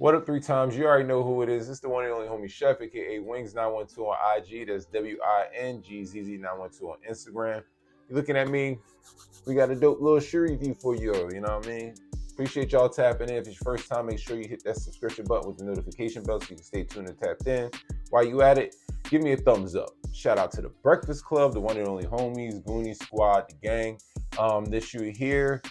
What up, three times? You already know who it is. It's the one and only homie Chef, aka Wings912 on IG. That's WINGZZ912 on Instagram. You're looking at me. We got a dope little shoe review for you. You know what I mean? Appreciate y'all tapping in. If it's your first time, make sure you hit that subscription button with the notification bell so you can stay tuned and tapped in. While you at it, give me a thumbs up. Shout out to the Breakfast Club, the one and only homies, Goonies Squad, the gang. This shoe here.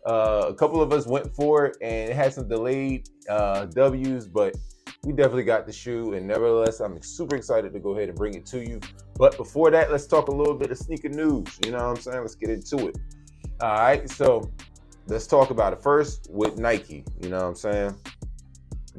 A couple of us went for it and it had some delayed W's, but we definitely got the shoe, and nevertheless, I'm super excited to go ahead and bring it to you. But before that, let's talk a little bit of sneaker news. You know what I'm saying? Let's get into it. All right, so let's talk about it first with Nike. You know what I'm saying?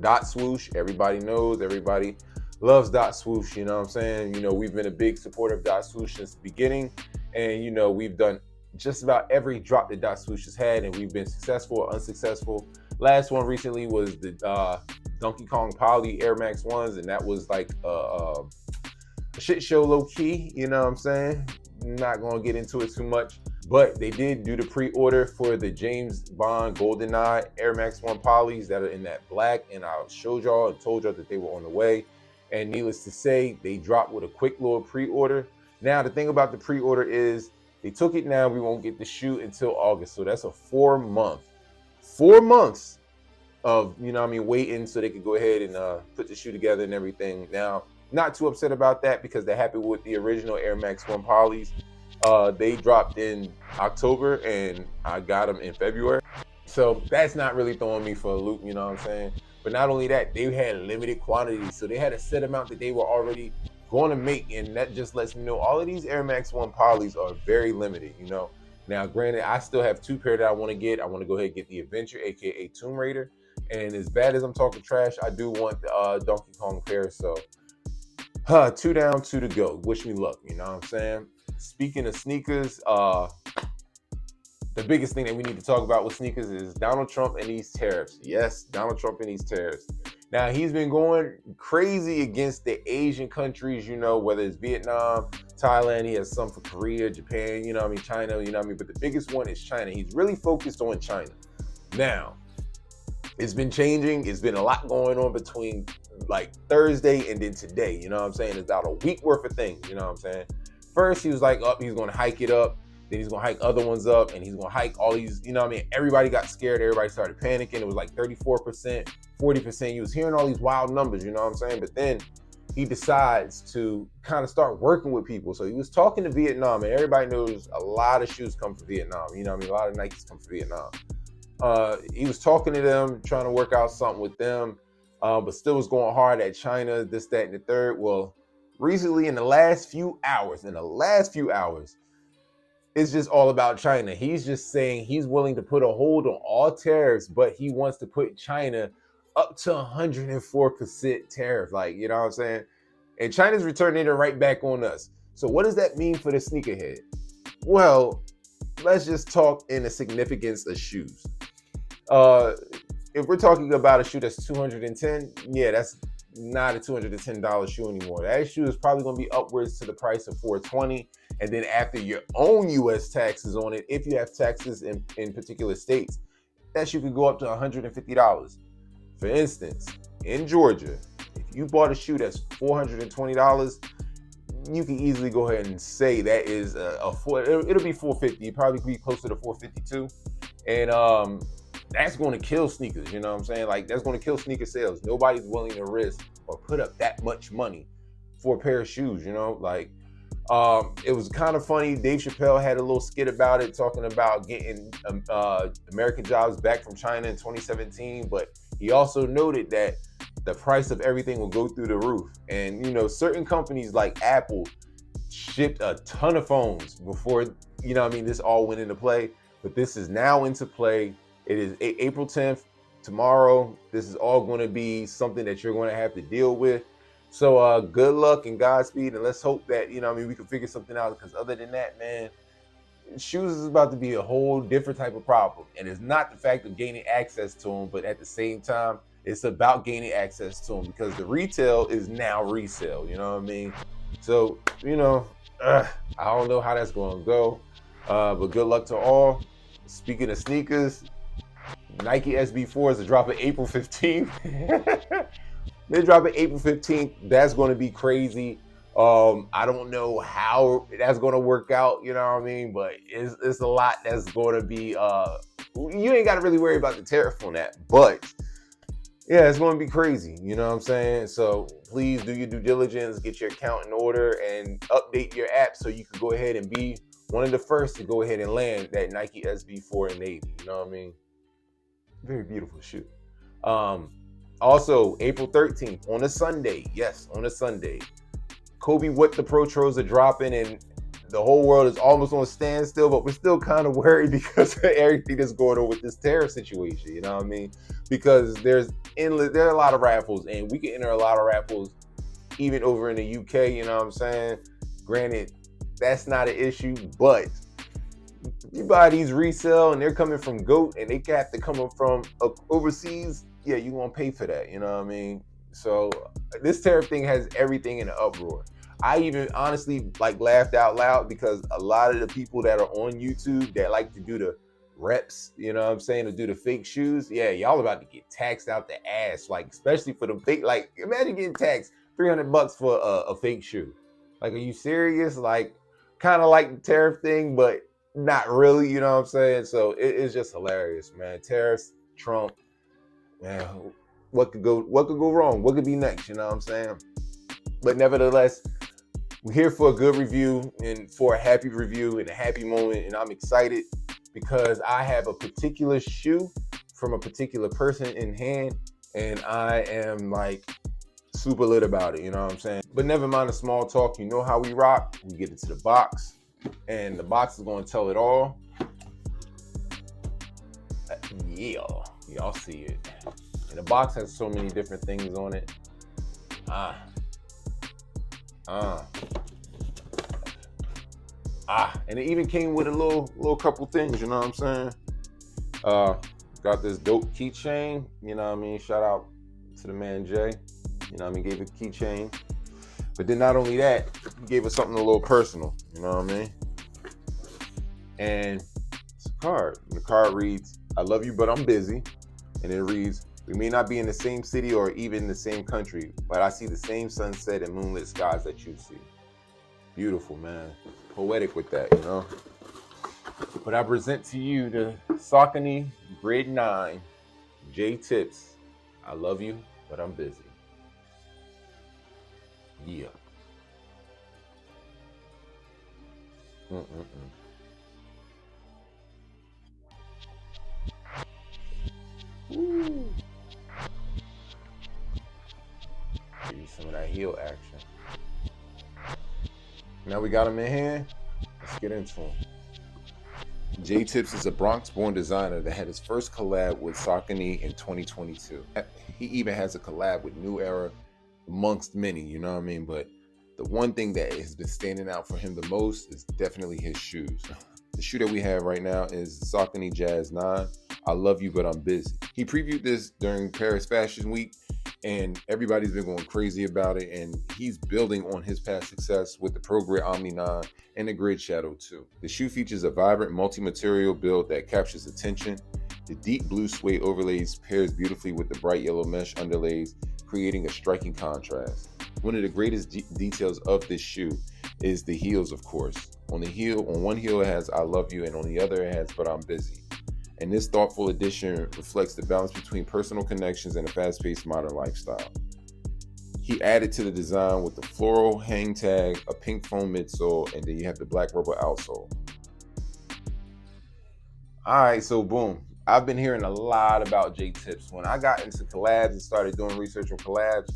Dot swoosh, everybody knows, everybody loves dot swoosh. You know what I'm saying? You know, we've been a big supporter of dot swoosh since the beginning, and you know, we've done just about every drop that dot swoosh has had, and we've been successful or unsuccessful. Last one recently was the Donkey Kong Poly Air Max 1s, and that was like a shit show low key, you know what I'm saying? Not gonna get into it too much, but they did do the pre-order for the James Bond GoldenEye Air Max 1 Polys that are in that black, and I showed y'all and told y'all that they were on the way, and needless to say, they dropped with a quick little pre-order. Now, the thing about the pre-order is they took it now, we won't get the shoe until August, so that's a 4 months of, you know what I mean, waiting so they could go ahead and put the shoe together and everything. Now, not too upset about that because they're happy with the original Air Max 1 Polys. They dropped in October and I got them in February. So that's not really throwing me for a loop, you know what I'm saying? But not only that, they had limited quantities. So they had a set amount that they were already going to make, and that just lets me know all of these Air Max 1 Polys are very limited, you know? Now, granted, I still have two pair that I want to get. I want to go ahead and get the Adventure, aka Tomb Raider. And as bad as I'm talking trash, I do want the Donkey Kong pair. So, 2 down, 2 to go. Wish me luck, you know what I'm saying? Speaking of sneakers, the biggest thing that we need to talk about with sneakers is Donald Trump and these tariffs. Yes, Donald Trump and these tariffs. Now, he's been going crazy against the Asian countries, you know, whether it's Vietnam, Thailand, he has some for Korea, Japan, you know what I mean, China, you know what I mean, but the biggest one is China. He's really focused on China. Now, it's been changing. It's been a lot going on between like Thursday and then today, you know what I'm saying? It's about a week worth of things, you know what I'm saying? First, he was like, he's going to hike it up. Then he's going to hike other ones up, and he's going to hike all these, you know what I mean? Everybody got scared. Everybody started panicking. It was like 34%, 40%. You was hearing all these wild numbers, you know what I'm saying? But then he decides to kind of start working with people. So he was talking to Vietnam, and everybody knows a lot of shoes come from Vietnam. You know what I mean? A lot of Nikes come from Vietnam. He was talking to them, trying to work out something with them, but still was going hard at China, this, that, and the third. Well, recently in the last few hours, it's just all about China. He's just saying he's willing to put a hold on all tariffs, but he wants to put China up to 104% tariff. Like, you know what I'm saying? And China's returning it right back on us. So what does that mean for the sneakerhead? Well, let's just talk in the significance of shoes. If we're talking about a shoe that's $210, yeah, that's not a $210 shoe anymore. That shoe is probably going to be upwards to the price of $420. And then after your own U.S. taxes on it, if you have taxes in particular states, that shoe could go up to $150. For instance, in Georgia, if you bought a shoe that's $420, you can easily go ahead and say that is it'll be $450, probably be closer to $452. And that's going to kill sneakers, you know what I'm saying? Like, that's going to kill sneaker sales. Nobody's willing to risk or put up that much money for a pair of shoes, you know? Like, it was kind of funny. Dave Chappelle had a little skit about it, talking about getting American jobs back from China in 2017, but he also noted that the price of everything will go through the roof. And, you know, certain companies like Apple shipped a ton of phones before, you know what I mean, this all went into play, but this is now into play. It is April 10th, tomorrow. This is all going to be something that you're going to have to deal with. So good luck and Godspeed, and let's hope that, you know what I mean, we can figure something out, because other than that, man, shoes is about to be a whole different type of problem. And it's not the fact of gaining access to them, but at the same time, it's about gaining access to them, because the retail is now resale, you know what I mean? So, you know, I don't know how that's going to go, but good luck to all. Speaking of sneakers, Nike SB4s are dropping April 15th. They're dropping April 15th. That's going to be crazy. I don't know how that's going to work out, you know what I mean? But it's a lot that's going to be, you ain't got to really worry about the tariff on that. But yeah, it's going to be crazy. You know what I'm saying? So please do your due diligence, get your account in order, and update your app so you can go ahead and be one of the first to go ahead and land that Nike SB4 in Navy. You know what I mean? Very beautiful shoe. Also, April 13th, on a Sunday, yes, on a Sunday, Kobe What the Pro Tros are dropping, and the whole world is almost on a standstill, but we're still kind of worried because of everything that's going on with this tariff situation, you know what I mean? Because there are a lot of raffles, and we can enter a lot of raffles even over in the UK, you know what I'm saying? Granted, that's not an issue, but you buy these resale and they're coming from GOAT and they have to come from overseas, yeah, you won't pay for that, you know what I mean? So this tariff thing has everything in an uproar. I even honestly laughed out loud because a lot of the people that are on YouTube that like to do the reps, you know what I'm saying, to do the fake shoes, yeah, y'all about to get taxed out the ass, especially for the fake, imagine getting taxed $300 for a fake shoe. Are you serious? Kind of like the tariff thing, but not really, you know what I'm saying? So it's just hilarious, man. Tariffs, Trump, man, what could go wrong? What could be next, you know what I'm saying? But nevertheless, we're here for a good review and for a happy review and a happy moment, and I'm excited because I have a particular shoe from a particular person in hand, and I am super lit about it, you know what I'm saying? But never mind the small talk, you know how we rock. We get into the box, and the box is going to tell it all. Yeah, y'all see it. And the box has so many different things on it. And it even came with a little couple things, you know what I'm saying? Got this dope keychain, you know what I mean? Shout out to the man Jae, you know what I mean? Gave a keychain. But then not only that, he gave us something a little personal, you know what I mean? And it's a card. And the card reads, "I love you, but I'm busy." And it reads, "We may not be in the same city or even the same country, but I see the same sunset and moonlit skies that you see." Beautiful, man. Poetic with that, you know? But I present to you the Saucony Grade 9 Jae Tips. I love you, but I'm busy. Yeah. Ooh. Give you some of that heel action. Now we got him in hand. Let's get into him. Jae Tips is a Bronx-born designer that had his first collab with Saucony in 2022. He even has a collab with New Era amongst many, you know what I mean? But the one thing that has been standing out for him the most is definitely his shoes. The shoe that we have right now is Saucony Jazz 9. I love you, but I'm busy. He previewed this during Paris Fashion Week, and everybody's been going crazy about it, and he's building on his past success with the Pro Grid Omni 9 and the Grid Shadow 2. The shoe features a vibrant multi-material build that captures attention. The deep blue suede overlays pairs beautifully with the bright yellow mesh underlays, creating a striking contrast. One of the greatest details of this shoe is the heels, of course. On one heel it has "I love you," and on the other it has "but I'm busy." And this thoughtful addition reflects the balance between personal connections and a fast-paced modern lifestyle. He added to the design with the floral hang tag, a pink foam midsole, and then you have the black rubber outsole. All right, so boom. I've been hearing a lot about Jae Tips. When I got into collabs and started doing research on collabs,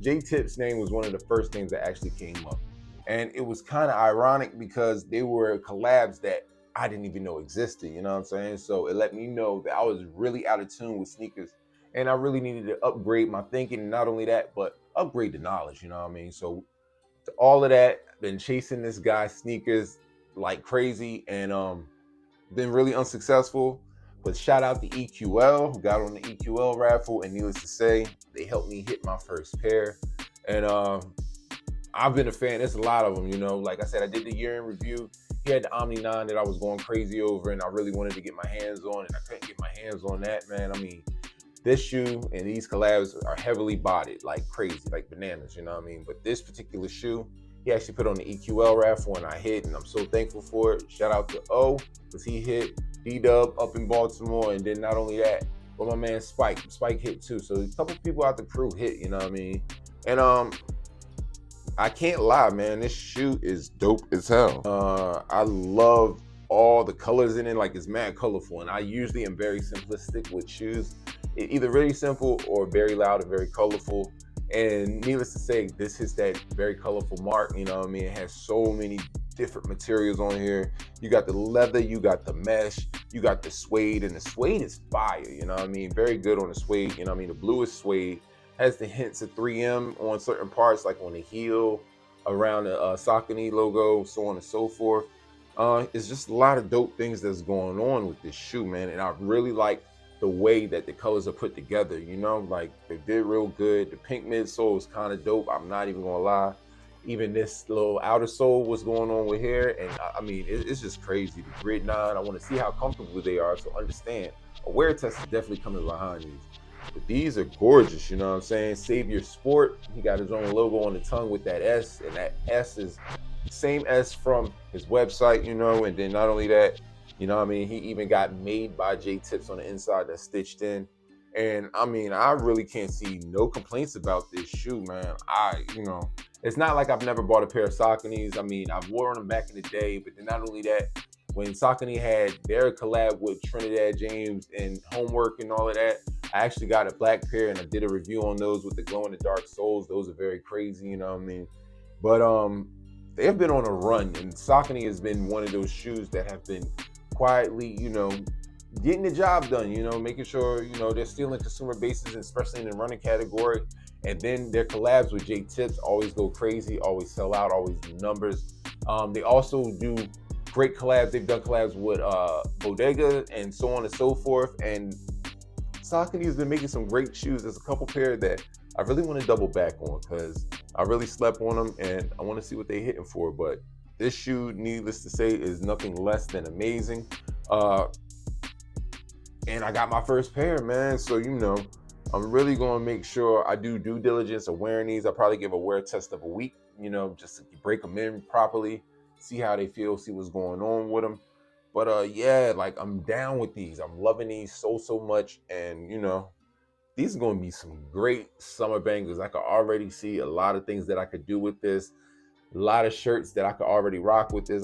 Jae Tips' name was one of the first things that actually came up. And it was kind of ironic because they were collabs that I didn't even know existed, you know what I'm saying? So it let me know that I was really out of tune with sneakers, and I really needed to upgrade my thinking, and not only that, but upgrade the knowledge, you know what I mean? So to all of that, been chasing this guy's sneakers like crazy, and been really unsuccessful. But shout out to EQL, who got on the EQL raffle, and needless to say, they helped me hit my first pair. And I've been a fan. There's a lot of them, you know. Like I said, I did the year in review, He had the Omni 9 that I was going crazy over, and I really wanted to get my hands on, and I couldn't get my hands on that, man. I mean, this shoe and these collabs are heavily bodied, like crazy, like bananas, you know what I mean? But this particular shoe, he actually put on the EQL raffle, and I hit, and I'm so thankful for it. Shout out to O, because he hit, D-Dub up in Baltimore, and then not only that, but my man Spike hit too. So a couple people out the crew hit, you know what I mean? And I can't lie, man, this shoe is dope as hell. I love all the colors in it, like it's mad colorful, and I usually am very simplistic with shoes, either really simple or very loud and very colorful. And needless to say, this hits that very colorful mark, you know what I mean? It has so many different materials on here. You got the leather, you got the mesh, you got the suede, and the suede is fire, you know what I mean? Very good on the suede, you know what I mean? The bluest suede has the hints of 3M on certain parts, like on the heel, around the Saucony logo, so on and so forth. It's just a lot of dope things that's going on with this shoe, man. And I really like the way that the colors are put together, you know, like they did real good. The pink midsole is kind of dope, I'm not even gonna lie. Even this little outer sole, what's going on with here, and I mean, it's just crazy. The Grid 9, I want to see how comfortable they are, so understand, a wear test is definitely coming behind these. But these are gorgeous, you know what I'm saying? Savior Sport, he got his own logo on the tongue with that S, and that S is the same S from his website, you know, and then not only that, you know what I mean, he even got made by Jae Tips on the inside that's stitched in. And I mean, I really can't see no complaints about this shoe, man. You know, it's not like I've never bought a pair of Sauconys. I mean, I've worn them back in the day, but then not only that, when Saucony had their collab with Trinidad James and Homework and all of that, I actually got a black pair and I did a review on those with the glow in the dark soles. Those are very crazy, you know what I mean? But they have been on a run, and Saucony has been one of those shoes that have been quietly, you know, getting the job done, you know, making sure, you know, they're stealing consumer bases, especially in the running category. And then their collabs with Jae Tips always go crazy, always sell out, always do numbers. They also do great collabs. They've done collabs with Bodega and so on and so forth. And Saucony has been making some great shoes. There's a couple pair that I really want to double back on because I really slept on them and I want to see what they're hitting for. But this shoe, needless to say, is nothing less than amazing. And I got my first pair, man. So, you know, I'm really going to make sure I do due diligence of wearing these. I'll probably give a wear test of a week, you know, just to break them in properly, see how they feel, see what's going on with them. But yeah, like I'm down with these. I'm loving these so much. And, you know, these are going to be some great summer bangers. I could already see a lot of things that I could do with this. A lot of shirts that I could already rock with this.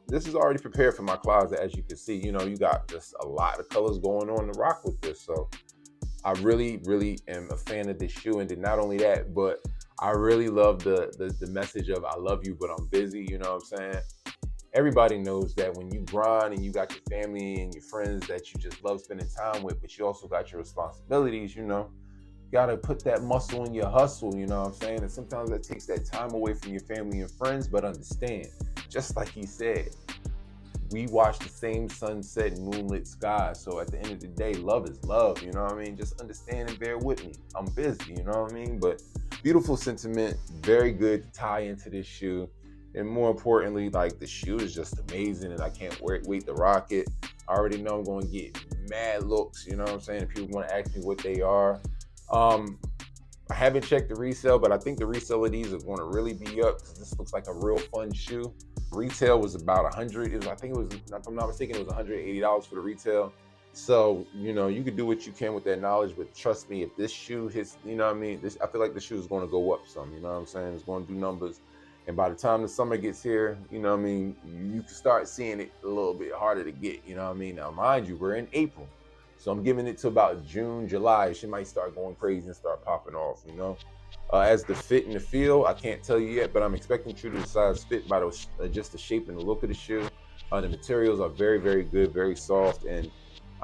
This is already prepared for my closet, as you can see. You know, you got just a lot of colors going on to rock with this. So I really am a fan of this shoe. And then not only that, but I really love the message of I love you, but I'm busy. You know what I'm saying? Everybody knows that when you grind and you got your family and your friends that you just love spending time with, but you also got your responsibilities, you know. Gotta put that muscle in your hustle, you know what I'm saying? And sometimes that takes that time away from your family and friends, but understand, just like he said, we watch the same sunset and moonlit sky. So at the end of the day, love is love, you know what I mean? Just understand and bear with me. I'm busy, you know what I mean? But beautiful sentiment, very good to tie into this shoe. And more importantly, like the shoe is just amazing and I can't wait to rock it. I already know I'm gonna get mad looks, you know what I'm saying? People wanna ask me what they are. I haven't checked the resale, but I think the resale of these are going to really be up because this looks like a real fun shoe. Retail was about $100. I think it was, if I'm not mistaken, it was $180 for the retail. So, you know, you could do what you can with that knowledge, but trust me, if this shoe hits, you know what I mean? I feel like the shoe is going to go up some, you know what I'm saying? It's going to do numbers. And by the time the summer gets here, you know what I mean? You can start seeing it a little bit harder to get, you know what I mean? Now, mind you, we're in April. So I'm giving it to about June, July. She might start going crazy and start popping off, you know. As the fit and the feel, I can't tell you yet, but I'm expecting true to the size fit by just the shape and the look of the shoe. The materials are very good, very soft. And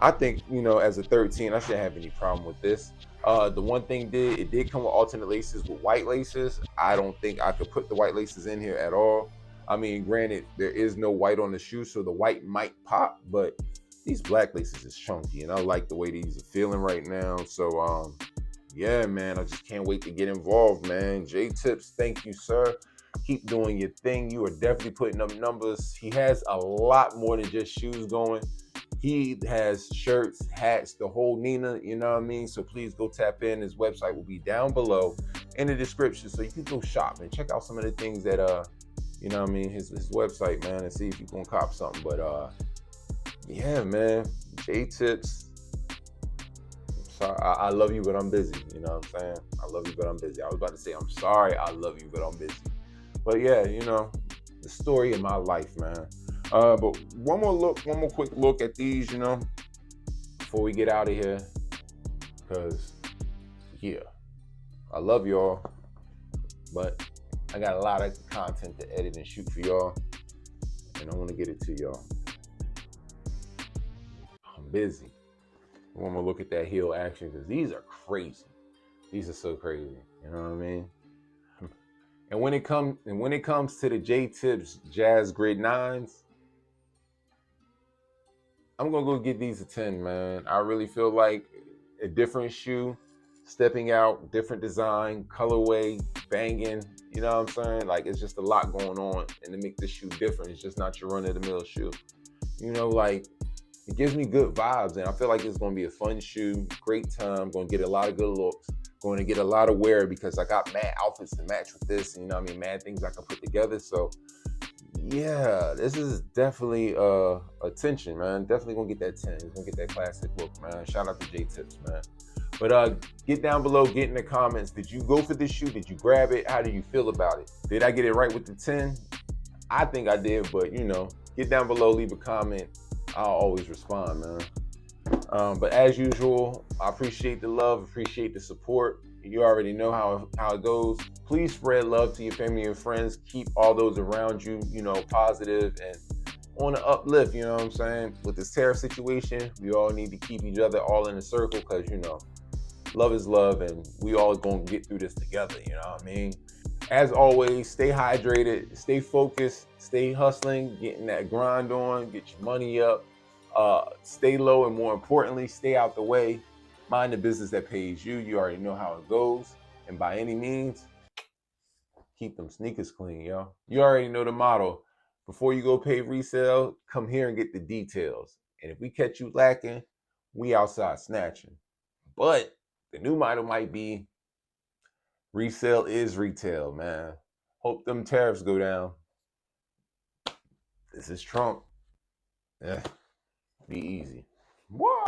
I think, you know, as a 13, I shouldn't have any problem with this. The one thing it did come with alternate laces with white laces. I don't think I could put the white laces in here at all. I mean, granted, there is no white on the shoe, so the white might pop, but these black laces is chunky, and I like the way these are feeling right now. So, yeah, man, I just can't wait to get involved, man. Jae Tips, thank you, sir. Keep doing your thing. You are definitely putting up numbers. He has a lot more than just shoes going. He has shirts, hats, the whole Nina, you know what I mean? So please go tap in. His website will be down below in the description. So you can go shop and check out some of the things that, you know what I mean, his website, man, and see if you can cop something. But yeah, man, Jae Tips. Sorry, I love you, but I'm busy. You know what I'm saying? I love you, but I'm busy. I was about to say, I'm sorry, I love you, but I'm busy. But yeah, you know, the story of my life, man. But one more quick look at these, you know, before we get out of here. Because, yeah, I love y'all, but I got a lot of content to edit and shoot for y'all, and I want to get it to y'all. I'm busy. One more look at that heel action, because these are crazy. These are so crazy. You know what I mean? And when it comes to the Jae Tips Jazz Grade 9s, I'm gonna go get these a 10, man. I really feel like a different shoe, stepping out, different design, colorway, banging. You know what I'm saying? Like, it's just a lot going on, and to make this shoe different, it's just not your run-of-the-mill shoe. You know, like, it gives me good vibes, and I feel like it's gonna be a fun shoe, great time, gonna get a lot of good looks, going to get a lot of wear because I got mad outfits to match with this, and you know what I mean, mad things I can put together. So yeah, this is definitely attention, man. Definitely gonna get that 10. It's gonna get that classic look, man. Shout out to Jae Tips, man. But get down below, get in the comments. Did you go for this shoe? Did you grab it? How do you feel about it? Did I get it right with the 10? I think I did, but you know, get down below, leave a comment. I'll always respond, man. But as usual, I appreciate the love, appreciate the support. You already know how it goes. Please spread love to your family and friends. Keep all those around you, you know, positive and on the uplift, you know what I'm saying? With this tariff situation, we all need to keep each other all in a circle because, you know, love is love and we all gonna get through this together, you know what I mean? As always, stay hydrated, stay focused, stay hustling, getting that grind on, get your money up. Stay low, and more importantly, stay out the way. Mind the business that pays you. You already know how it goes. And by any means, keep them sneakers clean, yo. You already know the motto. Before you go pay resale, come here and get the details. And if we catch you lacking, we outside snatching. But the new motto might be, resale is retail, man. Hope them tariffs go down. This is Trump. Yeah. Be easy. What?